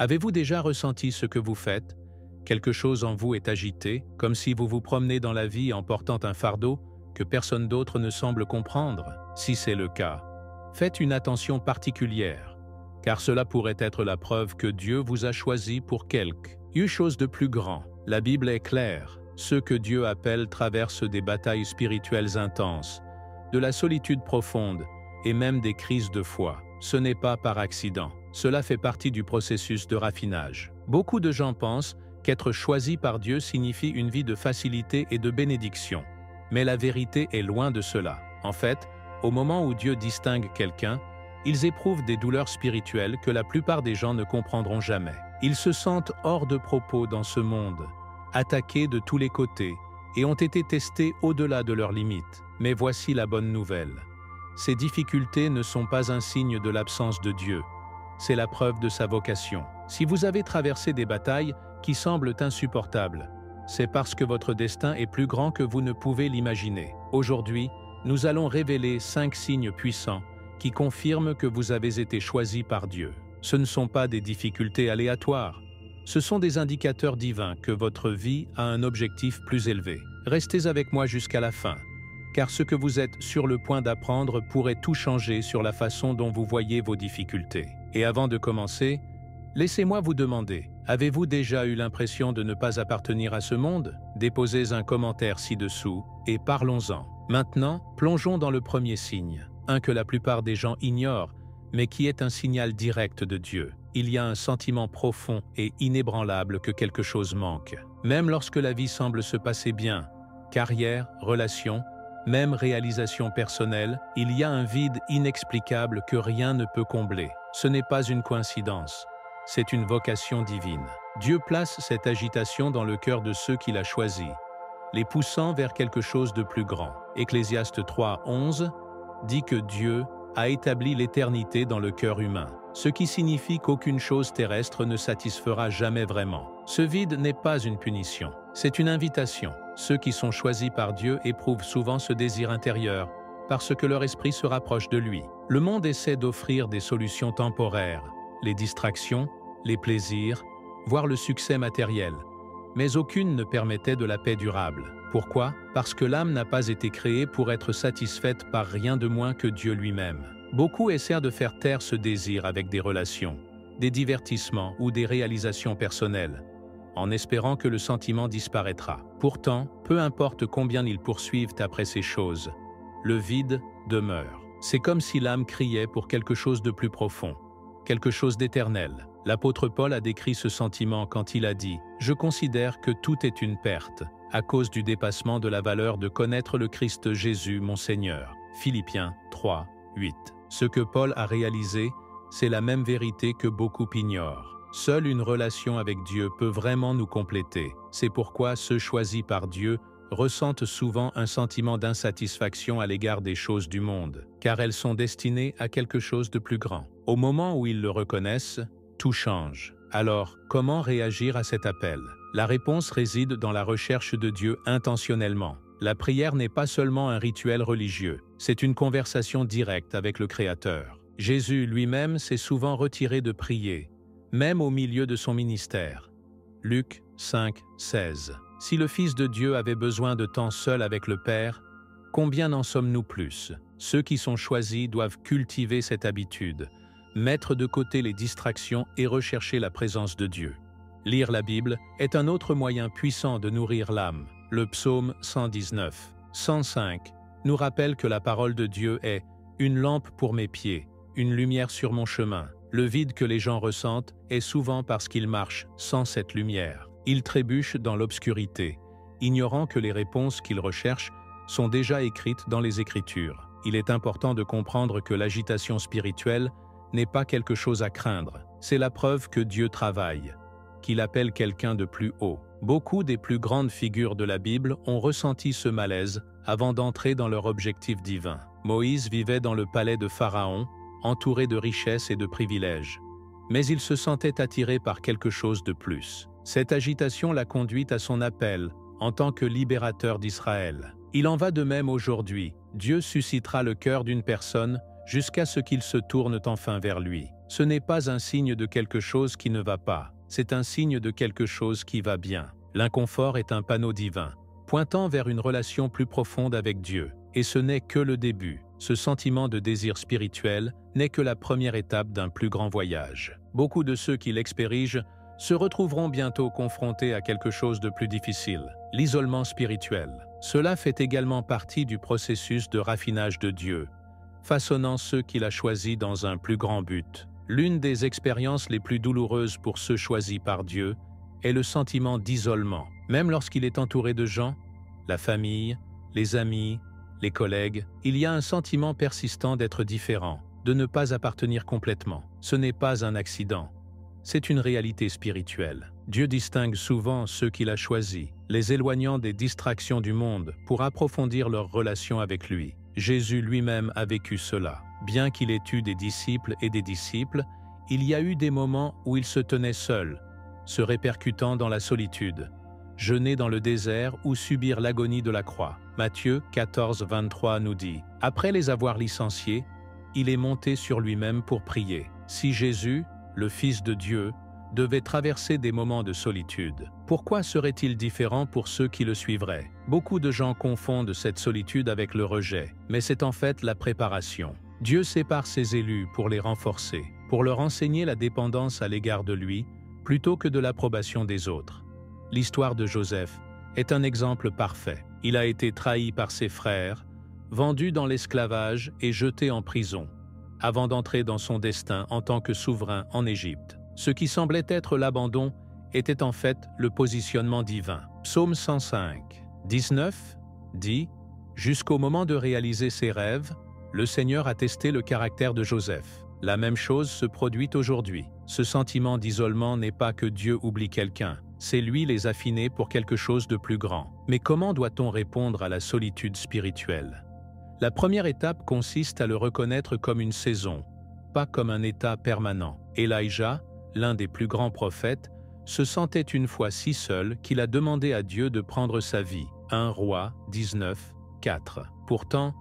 Avez-vous déjà ressenti ce que vous faites? Quelque chose en vous est agité, comme si vous vous promenez dans la vie en portant un fardeau que personne d'autre ne semble comprendre. Si c'est le cas, faites une attention particulière, car cela pourrait être la preuve que Dieu vous a choisi pour quelque chose de plus grand. La Bible est claire, ceux que Dieu appelle traversent des batailles spirituelles intenses, de la solitude profonde et même des crises de foi. Ce n'est pas par accident, cela fait partie du processus de raffinage. Beaucoup de gens pensent qu'être choisi par Dieu signifie une vie de facilité et de bénédiction. Mais la vérité est loin de cela. En fait, au moment où Dieu distingue quelqu'un, ils éprouvent des douleurs spirituelles que la plupart des gens ne comprendront jamais. Ils se sentent hors de propos dans ce monde, attaqués de tous les côtés, et ont été testés au-delà de leurs limites. Mais voici la bonne nouvelle. Ces difficultés ne sont pas un signe de l'absence de Dieu. C'est la preuve de sa vocation. Si vous avez traversé des batailles qui semblent insupportables, c'est parce que votre destin est plus grand que vous ne pouvez l'imaginer. Aujourd'hui, nous allons révéler 5 signes puissants qui confirment que vous avez été choisi par Dieu. Ce ne sont pas des difficultés aléatoires. Ce sont des indicateurs divins que votre vie a un objectif plus élevé. Restez avec moi jusqu'à la fin, car ce que vous êtes sur le point d'apprendre pourrait tout changer sur la façon dont vous voyez vos difficultés. Et avant de commencer, laissez-moi vous demander, avez-vous déjà eu l'impression de ne pas appartenir à ce monde? Déposez un commentaire ci-dessous et parlons-en. Maintenant, plongeons dans le premier signe, un que la plupart des gens ignorent, mais qui est un signal direct de Dieu. Il y a un sentiment profond et inébranlable que quelque chose manque. Même lorsque la vie semble se passer bien, carrière, relations, même réalisation personnelle, il y a un vide inexplicable que rien ne peut combler. Ce n'est pas une coïncidence, c'est une vocation divine. Dieu place cette agitation dans le cœur de ceux qu'il a choisis, les poussant vers quelque chose de plus grand. Ecclésiaste 3:11 dit que Dieu a établi l'éternité dans le cœur humain, ce qui signifie qu'aucune chose terrestre ne satisfera jamais vraiment. Ce vide n'est pas une punition, c'est une invitation. Ceux qui sont choisis par Dieu éprouvent souvent ce désir intérieur, parce que leur esprit se rapproche de lui. Le monde essaie d'offrir des solutions temporaires, les distractions, les plaisirs, voire le succès matériel, mais aucune ne permettait de la paix durable. Pourquoi? Parce que l'âme n'a pas été créée pour être satisfaite par rien de moins que Dieu lui-même. Beaucoup essaient de faire taire ce désir avec des relations, des divertissements ou des réalisations personnelles, en espérant que le sentiment disparaîtra. Pourtant, peu importe combien ils poursuivent après ces choses, le vide demeure. C'est comme si l'âme criait pour quelque chose de plus profond, quelque chose d'éternel. L'apôtre Paul a décrit ce sentiment quand il a dit « Je considère que tout est une perte, à cause du dépassement de la valeur de connaître le Christ Jésus, mon Seigneur. » Philippiens 3:8. Ce que Paul a réalisé, c'est la même vérité que beaucoup ignorent. Seule une relation avec Dieu peut vraiment nous compléter. C'est pourquoi ceux choisis par Dieu ressentent souvent un sentiment d'insatisfaction à l'égard des choses du monde, car elles sont destinées à quelque chose de plus grand. Au moment où ils le reconnaissent, tout change. Alors, comment réagir à cet appel? La réponse réside dans la recherche de Dieu intentionnellement. La prière n'est pas seulement un rituel religieux, c'est une conversation directe avec le Créateur. Jésus lui-même s'est souvent retiré de prier, même au milieu de son ministère. Luc 5:16. Si le Fils de Dieu avait besoin de temps seul avec le Père, combien n'en sommes-nous plus? Ceux qui sont choisis doivent cultiver cette habitude, mettre de côté les distractions et rechercher la présence de Dieu. Lire la Bible est un autre moyen puissant de nourrir l'âme. Le psaume 119:105 nous rappelle que la parole de Dieu est « une lampe pour mes pieds, une lumière sur mon chemin ». Le vide que les gens ressentent est souvent parce qu'ils marchent sans cette lumière. Ils trébuchent dans l'obscurité, ignorant que les réponses qu'ils recherchent sont déjà écrites dans les Écritures. Il est important de comprendre que l'agitation spirituelle n'est pas quelque chose à craindre. C'est la preuve que Dieu travaille, qu'il appelle quelqu'un de plus haut. Beaucoup des plus grandes figures de la Bible ont ressenti ce malaise avant d'entrer dans leur objectif divin. Moïse vivait dans le palais de Pharaon, entouré de richesses et de privilèges. Mais il se sentait attiré par quelque chose de plus. Cette agitation l'a conduit à son appel en tant que libérateur d'Israël. Il en va de même aujourd'hui. Dieu suscitera le cœur d'une personne jusqu'à ce qu'il se tourne enfin vers lui. ce n'est pas un signe de quelque chose qui ne va pas, c'est un signe de quelque chose qui va bien. L'inconfort est un panneau divin, pointant vers une relation plus profonde avec Dieu. Et ce n'est que le début. Ce sentiment de désir spirituel n'est que la première étape d'un plus grand voyage. Beaucoup de ceux qui l'expérimentent se retrouveront bientôt confrontés à quelque chose de plus difficile, l'isolement spirituel. Cela fait également partie du processus de raffinage de Dieu, façonnant ceux qu'il a choisis dans un plus grand but. L'une des expériences les plus douloureuses pour ceux choisis par Dieu est le sentiment d'isolement. Même lorsqu'il est entouré de gens, la famille, les amis, les collègues, il y a un sentiment persistant d'être différent, de ne pas appartenir complètement. Ce n'est pas un accident, c'est une réalité spirituelle. Dieu distingue souvent ceux qu'il a choisis, les éloignant des distractions du monde pour approfondir leur relation avec lui. Jésus lui-même a vécu cela. Bien qu'il ait eu des disciples, il y a eu des moments où il se tenait seul, se répercutant dans la solitude, jeûner dans le désert ou subir l'agonie de la croix. Matthieu 14, 23 nous dit « Après les avoir licenciés, il est monté sur lui-même pour prier. » Si Jésus, le Fils de Dieu, devait traverser des moments de solitude, pourquoi serait-il différent pour ceux qui le suivraient? Beaucoup de gens confondent cette solitude avec le rejet, mais c'est en fait la préparation. Dieu sépare ses élus pour les renforcer, pour leur enseigner la dépendance à l'égard de lui, plutôt que de l'approbation des autres. L'histoire de Joseph est un exemple parfait. Il a été trahi par ses frères, vendu dans l'esclavage et jeté en prison, avant d'entrer dans son destin en tant que souverain en Égypte. Ce qui semblait être l'abandon était en fait le positionnement divin. Psaume 105, 19 dit « Jusqu'au moment de réaliser ses rêves, le Seigneur a testé le caractère de Joseph. » La même chose se produit aujourd'hui. Ce sentiment d'isolement n'est pas que Dieu oublie quelqu'un, c'est lui les affiner pour quelque chose de plus grand. Mais comment doit-on répondre à la solitude spirituelle? La première étape consiste à le reconnaître comme une saison, pas comme un état permanent. Elijah, l'un des plus grands prophètes, se sentait une fois si seul qu'il a demandé à Dieu de prendre sa vie. 1 Rois 19, 4. Pourtant,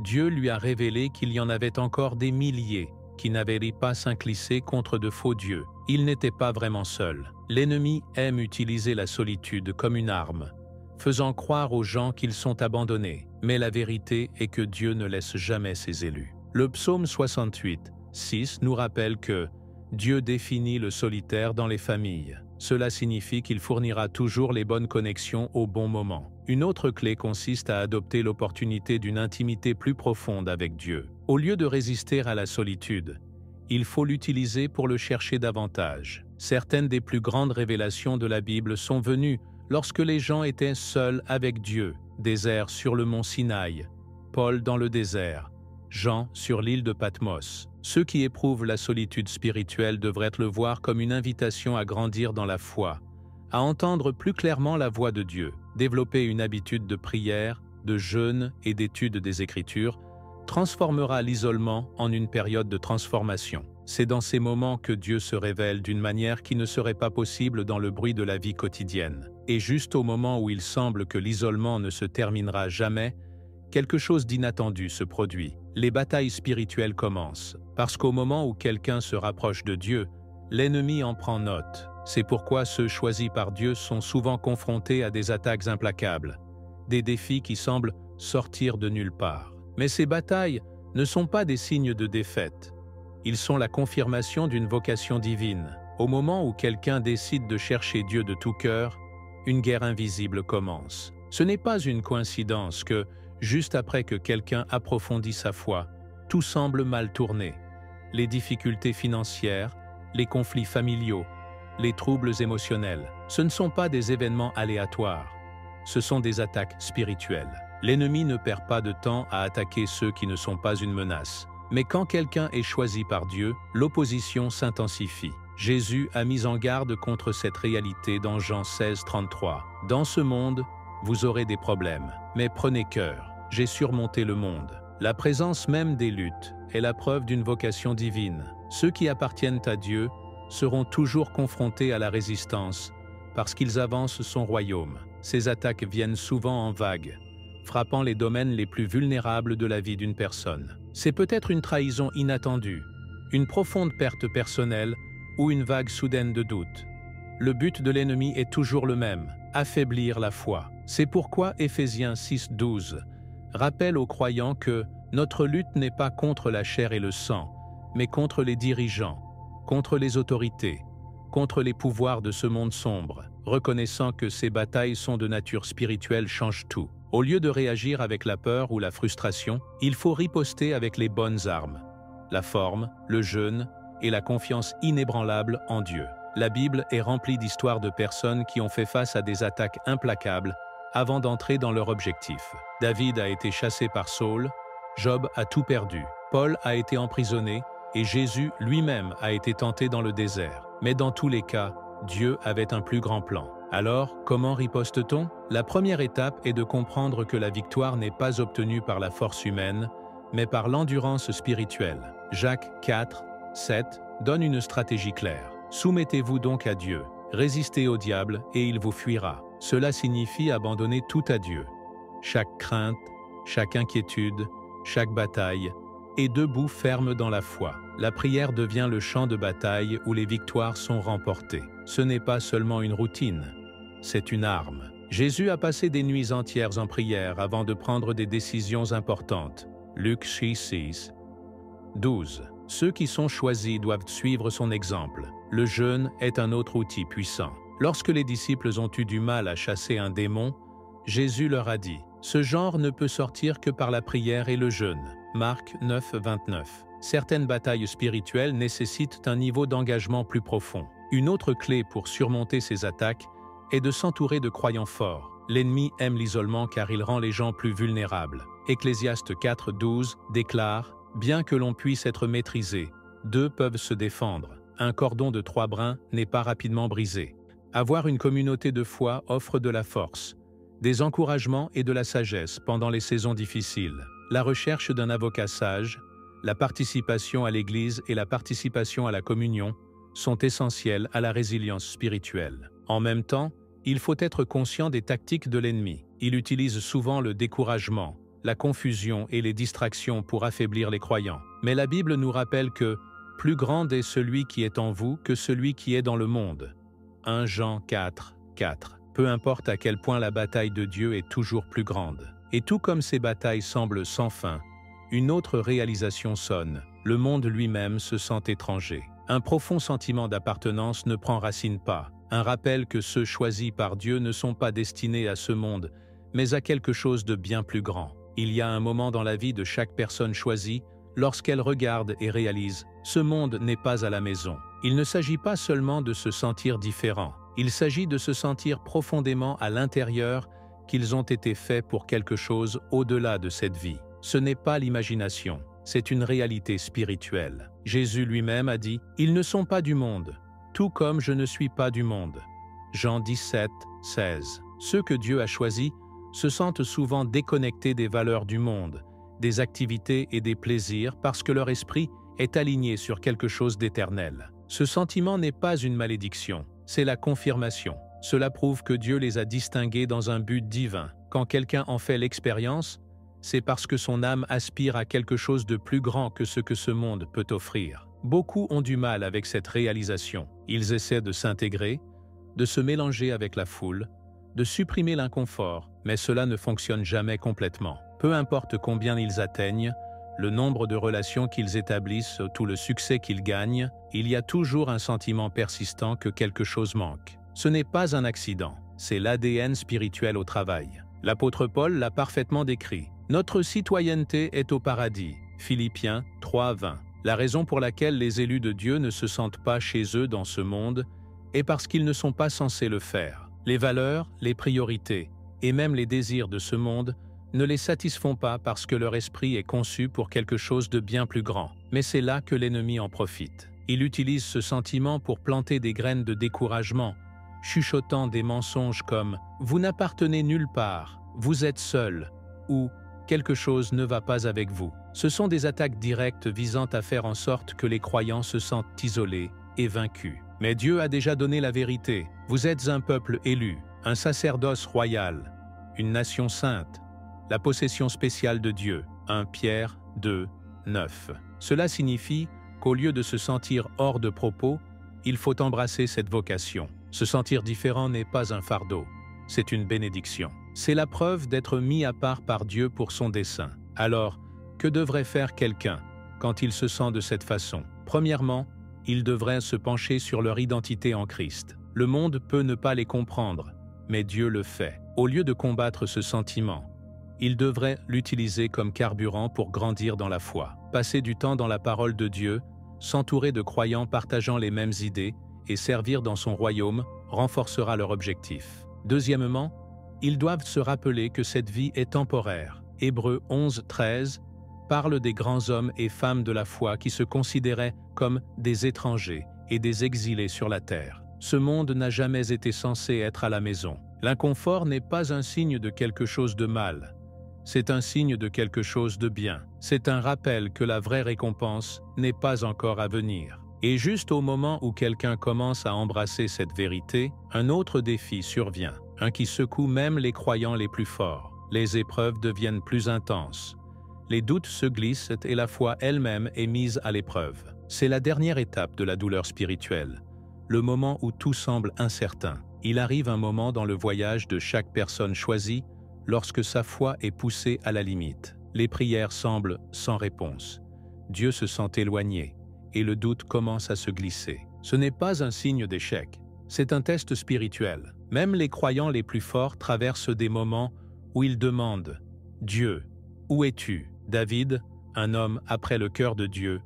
Dieu lui a révélé qu'il y en avait encore des milliers qui n'avaient pas s'incliner contre de faux dieux. Il n'était pas vraiment seul. L'ennemi aime utiliser la solitude comme une arme, faisant croire aux gens qu'ils sont abandonnés. Mais la vérité est que Dieu ne laisse jamais ses élus. Le psaume 68, 6 nous rappelle que Dieu définit le solitaire dans les familles. Cela signifie qu'il fournira toujours les bonnes connexions au bon moment. Une autre clé consiste à adopter l'opportunité d'une intimité plus profonde avec Dieu. Au lieu de résister à la solitude, il faut l'utiliser pour le chercher davantage. Certaines des plus grandes révélations de la Bible sont venues lorsque les gens étaient seuls avec Dieu. Désert sur le mont Sinaï, Paul dans le désert, Jean sur l'île de Patmos. Ceux qui éprouvent la solitude spirituelle devraient le voir comme une invitation à grandir dans la foi, à entendre plus clairement la voix de Dieu. Développer une habitude de prière, de jeûne et d'étude des Écritures transformera l'isolement en une période de transformation. C'est dans ces moments que Dieu se révèle d'une manière qui ne serait pas possible dans le bruit de la vie quotidienne. Et juste au moment où il semble que l'isolement ne se terminera jamais, quelque chose d'inattendu se produit. Les batailles spirituelles commencent, parce qu'au moment où quelqu'un se rapproche de Dieu, l'ennemi en prend note. C'est pourquoi ceux choisis par Dieu sont souvent confrontés à des attaques implacables, des défis qui semblent sortir de nulle part. Mais ces batailles ne sont pas des signes de défaite. Ils sont la confirmation d'une vocation divine. Au moment où quelqu'un décide de chercher Dieu de tout cœur, une guerre invisible commence. Ce n'est pas une coïncidence que, juste après que quelqu'un approfondit sa foi, tout semble mal tourner. Les difficultés financières, les conflits familiaux, les troubles émotionnels, ce ne sont pas des événements aléatoires, ce sont des attaques spirituelles. L'ennemi ne perd pas de temps à attaquer ceux qui ne sont pas une menace. Mais quand quelqu'un est choisi par Dieu, l'opposition s'intensifie. Jésus a mis en garde contre cette réalité dans Jean 16, 33. « Dans ce monde, vous aurez des problèmes, mais prenez cœur, j'ai surmonté le monde. » La présence même des luttes est la preuve d'une vocation divine. Ceux qui appartiennent à Dieu seront toujours confrontés à la résistance parce qu'ils avancent son royaume. Ces attaques viennent souvent en vagues, frappant les domaines les plus vulnérables de la vie d'une personne. C'est peut-être une trahison inattendue, une profonde perte personnelle ou une vague soudaine de doute. Le but de l'ennemi est toujours le même, affaiblir la foi. C'est pourquoi Éphésiens 6:12 rappelle aux croyants que notre lutte n'est pas contre la chair et le sang, mais contre les dirigeants, contre les autorités, contre les pouvoirs de ce monde sombre. Reconnaissant que ces batailles sont de nature spirituelle change tout. Au lieu de réagir avec la peur ou la frustration, il faut riposter avec les bonnes armes, la forme, le jeûne et la confiance inébranlable en Dieu. La Bible est remplie d'histoires de personnes qui ont fait face à des attaques implacables avant d'entrer dans leur objectif. David a été chassé par Saul, Job a tout perdu, Paul a été emprisonné et Jésus lui-même a été tenté dans le désert. Mais dans tous les cas, Dieu avait un plus grand plan. Alors, comment riposte-t-on? La première étape est de comprendre que la victoire n'est pas obtenue par la force humaine, mais par l'endurance spirituelle. Jacques 4:7 donne une stratégie claire. Soumettez-vous donc à Dieu, résistez au diable et il vous fuira. Cela signifie abandonner tout à Dieu. Chaque crainte, chaque inquiétude, chaque bataille, et debout ferme dans la foi. La prière devient le champ de bataille où les victoires sont remportées. Ce n'est pas seulement une routine, c'est une arme. Jésus a passé des nuits entières en prière avant de prendre des décisions importantes. Luc 6:12. Ceux qui sont choisis doivent suivre son exemple. Le jeûne est un autre outil puissant. Lorsque les disciples ont eu du mal à chasser un démon, Jésus leur a dit « Ce genre ne peut sortir que par la prière et le jeûne ». Marc 9:29. Certaines batailles spirituelles nécessitent un niveau d'engagement plus profond. Une autre clé pour surmonter ces attaques est de s'entourer de croyants forts. L'ennemi aime l'isolement car il rend les gens plus vulnérables. Ecclésiaste 4:12 déclare « Bien que l'on puisse être maîtrisé, deux peuvent se défendre. Un cordon de 3 brins n'est pas rapidement brisé. » Avoir une communauté de foi offre de la force, des encouragements et de la sagesse pendant les saisons difficiles. La recherche d'un avocat sage, la participation à l'Église et la participation à la communion sont essentielles à la résilience spirituelle. En même temps, il faut être conscient des tactiques de l'ennemi. Il utilise souvent le découragement, la confusion et les distractions pour affaiblir les croyants. Mais la Bible nous rappelle que « plus grand est celui qui est en vous que celui qui est dans le monde ». 1 Jean 4:4. Peu importe à quel point la bataille de Dieu est toujours plus grande. Et tout comme ces batailles semblent sans fin, une autre réalisation sonne. Le monde lui-même se sent étranger. Un profond sentiment d'appartenance ne prend racine pas. Un rappel que ceux choisis par Dieu ne sont pas destinés à ce monde, mais à quelque chose de bien plus grand. Il y a un moment dans la vie de chaque personne choisie, lorsqu'elle regarde et réalise « Ce monde n'est pas à la maison ». Il ne s'agit pas seulement de se sentir différent. Il s'agit de se sentir profondément à l'intérieur qu'ils ont été faits pour quelque chose au-delà de cette vie. Ce n'est pas l'imagination, c'est une réalité spirituelle. Jésus lui-même a dit « Ils ne sont pas du monde, tout comme je ne suis pas du monde ». Jean 17:16. Ceux que Dieu a choisis se sentent souvent déconnectés des valeurs du monde, des activités et des plaisirs parce que leur esprit est aligné sur quelque chose d'éternel. Ce sentiment n'est pas une malédiction, c'est la confirmation. Cela prouve que Dieu les a distingués dans un but divin. Quand quelqu'un en fait l'expérience, c'est parce que son âme aspire à quelque chose de plus grand que ce que ce monde peut offrir. Beaucoup ont du mal avec cette réalisation. Ils essaient de s'intégrer, de se mélanger avec la foule, de supprimer l'inconfort, mais cela ne fonctionne jamais complètement. Peu importe combien ils atteignent, le nombre de relations qu'ils établissent, tout le succès qu'ils gagnent, il y a toujours un sentiment persistant que quelque chose manque. Ce n'est pas un accident, c'est l'ADN spirituel au travail. L'apôtre Paul l'a parfaitement décrit. Notre citoyenneté est au paradis. Philippiens 3:20. La raison pour laquelle les élus de Dieu ne se sentent pas chez eux dans ce monde est parce qu'ils ne sont pas censés le faire. Les valeurs, les priorités et même les désirs de ce monde ne les satisfont pas parce que leur esprit est conçu pour quelque chose de bien plus grand. Mais c'est là que l'ennemi en profite. Il utilise ce sentiment pour planter des graines de découragement, chuchotant des mensonges comme « Vous n'appartenez nulle part, vous êtes seul » ou « Quelque chose ne va pas avec vous ». Ce sont des attaques directes visant à faire en sorte que les croyants se sentent isolés et vaincus. Mais Dieu a déjà donné la vérité. Vous êtes un peuple élu, un sacerdoce royal, une nation sainte, la possession spéciale de Dieu. 1 Pierre 2:9. Cela signifie qu'au lieu de se sentir hors de propos, il faut embrasser cette vocation. Se sentir différent n'est pas un fardeau, c'est une bénédiction. C'est la preuve d'être mis à part par Dieu pour son dessein. Alors, que devrait faire quelqu'un quand il se sent de cette façon? Premièrement, il devrait se pencher sur leur identité en Christ. Le monde peut ne pas les comprendre, mais Dieu le fait. Au lieu de combattre ce sentiment, il devrait l'utiliser comme carburant pour grandir dans la foi. Passer du temps dans la parole de Dieu, s'entourer de croyants partageant les mêmes idées et servir dans son royaume renforcera leur objectif. Deuxièmement, ils doivent se rappeler que cette vie est temporaire. Hébreux 11, 13 parle des grands hommes et femmes de la foi qui se considéraient comme des étrangers et des exilés sur la terre. Ce monde n'a jamais été censé être à la maison. L'inconfort n'est pas un signe de quelque chose de mal. C'est un signe de quelque chose de bien. C'est un rappel que la vraie récompense n'est pas encore à venir. Et juste au moment où quelqu'un commence à embrasser cette vérité, un autre défi survient, un qui secoue même les croyants les plus forts. Les épreuves deviennent plus intenses. Les doutes se glissent et la foi elle-même est mise à l'épreuve. C'est la dernière étape de la douleur spirituelle, le moment où tout semble incertain. Il arrive un moment dans le voyage de chaque personne choisie lorsque sa foi est poussée à la limite. Les prières semblent sans réponse. Dieu se sent éloigné et le doute commence à se glisser. Ce n'est pas un signe d'échec, c'est un test spirituel. Même les croyants les plus forts traversent des moments où ils demandent « Dieu, où es-tu » David, un homme après le cœur de Dieu,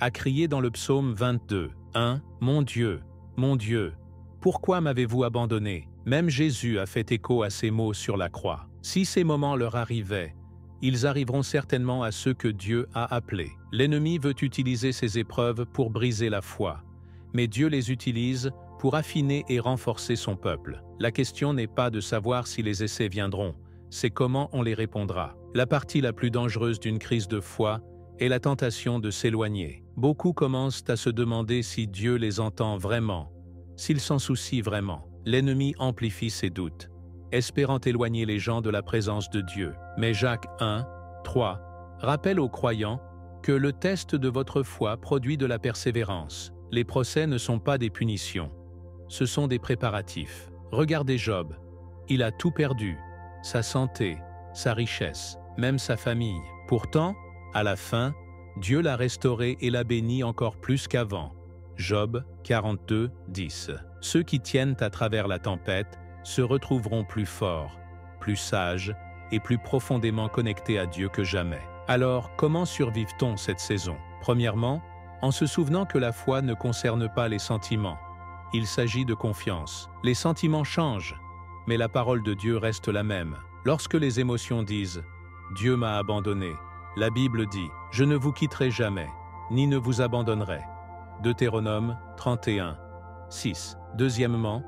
a crié dans le psaume 22, 1 « Mon Dieu, pourquoi m'avez-vous abandonné ?» Même Jésus a fait écho à ces mots sur la croix. Si ces moments leur arrivaient, ils arriveront certainement à ceux que Dieu a appelés. L'ennemi veut utiliser ces épreuves pour briser la foi, mais Dieu les utilise pour affiner et renforcer son peuple. La question n'est pas de savoir si les essais viendront, c'est comment on les répondra. La partie la plus dangereuse d'une crise de foi est la tentation de s'éloigner. Beaucoup commencent à se demander si Dieu les entend vraiment, s'il s'en soucie vraiment. L'ennemi amplifie ses doutes, espérant éloigner les gens de la présence de Dieu. Mais Jacques 1, 3 rappelle aux croyants que le test de votre foi produit de la persévérance. Les procès ne sont pas des punitions, ce sont des préparatifs. Regardez Job, il a tout perdu, sa santé, sa richesse, même sa famille. Pourtant, à la fin, Dieu l'a restauré et l'a béni encore plus qu'avant. Job 42, 10. Ceux qui tiennent à travers la tempête se retrouveront plus forts, plus sages et plus profondément connectés à Dieu que jamais. Alors, comment survive-t-on cette saison? Premièrement, en se souvenant que la foi ne concerne pas les sentiments. Il s'agit de confiance. Les sentiments changent, mais la parole de Dieu reste la même. Lorsque les émotions disent « Dieu m'a abandonné », la Bible dit « Je ne vous quitterai jamais, ni ne vous abandonnerai ». Deutéronome 31, 6. Deuxièmement,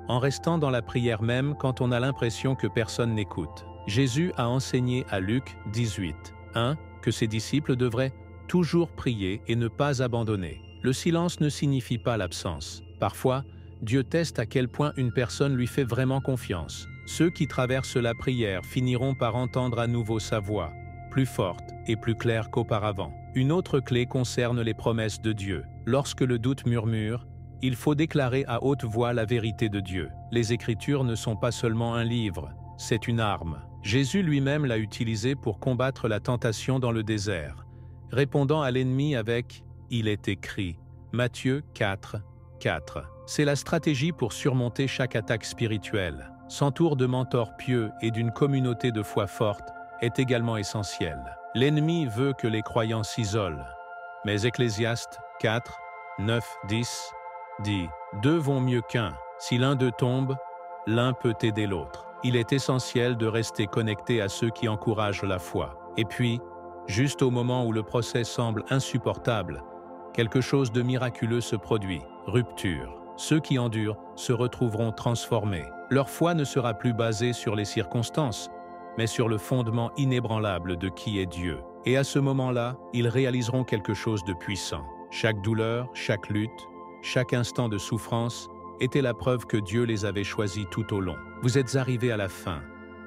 en restant dans la prière même quand on a l'impression que personne n'écoute. Jésus a enseigné à Luc 18, 1 que ses disciples devraient toujours prier et ne pas abandonner. Le silence ne signifie pas l'absence. Parfois, Dieu teste à quel point une personne lui fait vraiment confiance. Ceux qui traversent la prière finiront par entendre à nouveau sa voix, plus forte et plus claire qu'auparavant. Une autre clé concerne les promesses de Dieu. Lorsque le doute murmure, il faut déclarer à haute voix la vérité de Dieu. Les Écritures ne sont pas seulement un livre, c'est une arme. Jésus lui-même l'a utilisée pour combattre la tentation dans le désert, répondant à l'ennemi avec « Il est écrit ». Matthieu 4, 4. C'est la stratégie pour surmonter chaque attaque spirituelle. S'entourer de mentors pieux et d'une communauté de foi forte est également essentiel. L'ennemi veut que les croyants s'isolent. Mais Ecclésiaste 4, 9, 10 dit « Deux vont mieux qu'un. Si l'un d'eux tombe, l'un peut aider l'autre. » Il est essentiel de rester connecté à ceux qui encouragent la foi. Et puis, juste au moment où le procès semble insupportable, quelque chose de miraculeux se produit. Rupture. Ceux qui endurent se retrouveront transformés. Leur foi ne sera plus basée sur les circonstances, mais sur le fondement inébranlable de qui est Dieu. Et à ce moment-là, ils réaliseront quelque chose de puissant. Chaque douleur, chaque lutte, chaque instant de souffrance était la preuve que Dieu les avait choisis tout au long. Vous êtes arrivés à la fin,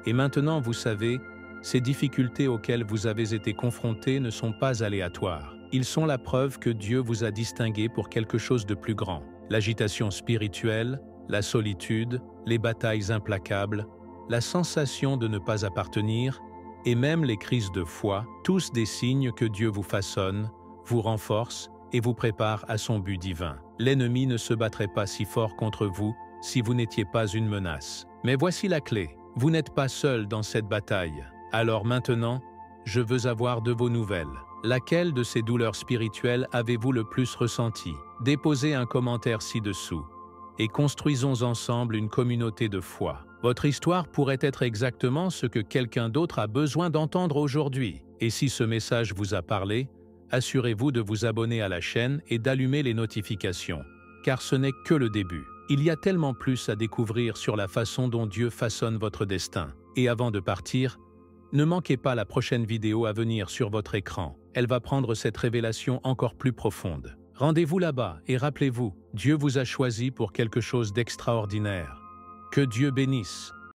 et maintenant vous savez, ces difficultés auxquelles vous avez été confrontés ne sont pas aléatoires. Ils sont la preuve que Dieu vous a distingué pour quelque chose de plus grand. L'agitation spirituelle, la solitude, les batailles implacables, la sensation de ne pas appartenir, et même les crises de foi, tous des signes que Dieu vous façonne, vous renforce et vous prépare à son but divin. L'ennemi ne se battrait pas si fort contre vous si vous n'étiez pas une menace. Mais voici la clé, vous n'êtes pas seul dans cette bataille. Alors maintenant, je veux avoir de vos nouvelles. Laquelle de ces douleurs spirituelles avez-vous le plus ressenti? Déposez un commentaire ci-dessous et construisons ensemble une communauté de foi. Votre histoire pourrait être exactement ce que quelqu'un d'autre a besoin d'entendre aujourd'hui. Et si ce message vous a parlé, assurez-vous de vous abonner à la chaîne et d'allumer les notifications, car ce n'est que le début. Il y a tellement plus à découvrir sur la façon dont Dieu façonne votre destin. Et avant de partir, ne manquez pas la prochaine vidéo à venir sur votre écran. Elle va prendre cette révélation encore plus profonde. Rendez-vous là-bas et rappelez-vous, Dieu vous a choisi pour quelque chose d'extraordinaire. Que Dieu bénisse.